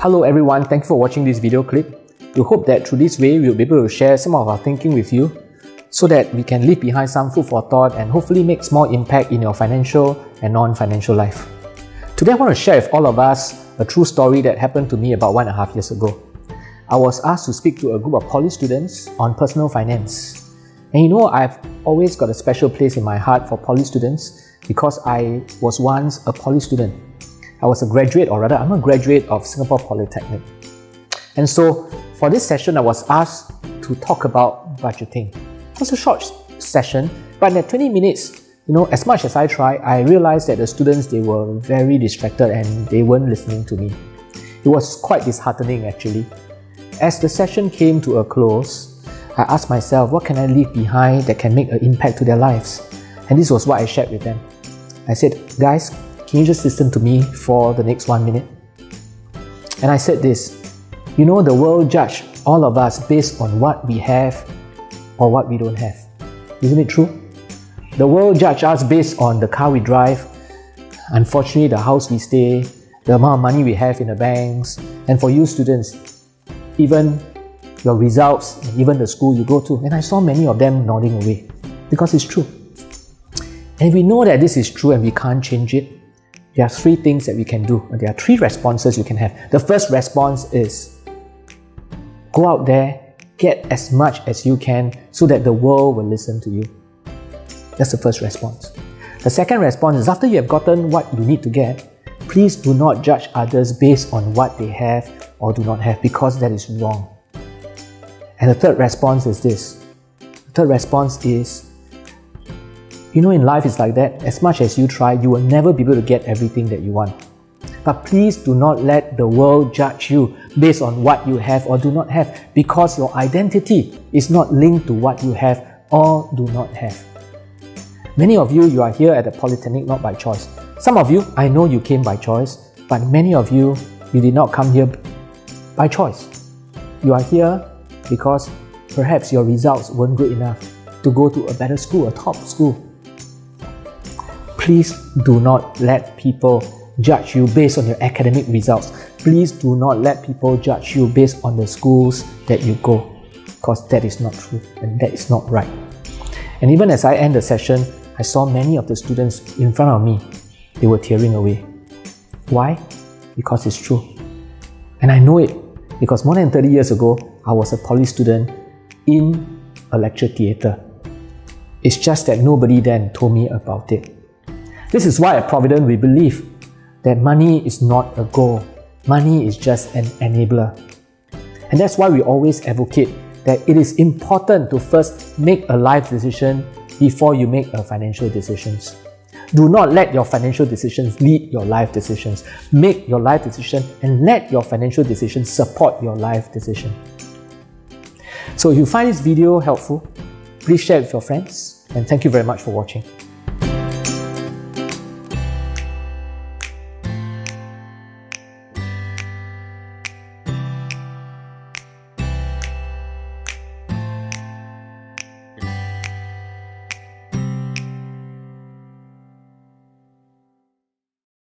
Hello everyone, thank you for watching this video clip. We hope that through this way we'll be able to share some of our thinking with you so that we can leave behind some food for thought and hopefully make small impact in your financial and non-financial life. Today I want to share with all of us a true story that happened to me about 1.5 years ago. I was asked to speak to a group of college students on personal finance. And you know, I've always got a special place in my heart for college students because I was once a college student. I was a graduate, or rather, I'm a graduate of Singapore Polytechnic. And so, for this session, I was asked to talk about budgeting. It was a short session, but in that 20 minutes, as much as I tried, I realized that the students, they were very distracted and they weren't listening to me. It was quite disheartening actually. As the session came to a close, I asked myself, what can I leave behind that can make an impact to their lives? And this was what I shared with them. I said, guys, can you just listen to me for the next 1 minute? And I said this, the world judges all of us based on what we have or what we don't have. Isn't it true? The world judges us based on the car we drive, unfortunately the house we stay, the amount of money we have in the banks, and for you students, even your results, and even the school you go to. And I saw many of them nodding away because it's true. And we know that this is true and we can't change it. There are 3 things that we can do. There are 3 responses you can have. The first response is go out there, get as much as you can so that the world will listen to you. That's the first response. The second response is after you have gotten what you need to get, please do not judge others based on what they have or do not have, because that is wrong. And the third response is this. The third response is, in life it's like that. As much as you try, you will never be able to get everything that you want. But please do not let the world judge you based on what you have or do not have, because your identity is not linked to what you have or do not have. Many of you are here at the Polytechnic not by choice. Some of you, I know you came by choice, but many of you did not come here by choice. You are here because perhaps your results weren't good enough to go to a better school, a top school. Please do not let people judge you based on your academic results. Please do not let people judge you based on the schools that you go, because that is not true and that is not right. And even as I end the session, I saw many of the students in front of me. They were tearing away. Why? Because it's true. And I know it because more than 30 years ago, I was a poly student in a lecture theatre. It's just that nobody then told me about it. This is why at Providend we believe that money is not a goal. Money is just an enabler. And that's why we always advocate that it is important to first make a life decision before you make a financial decisions. Do not let your financial decisions lead your life decisions. Make your life decision and let your financial decisions support your life decision. So if you find this video helpful, please share it with your friends, and thank you very much for watching.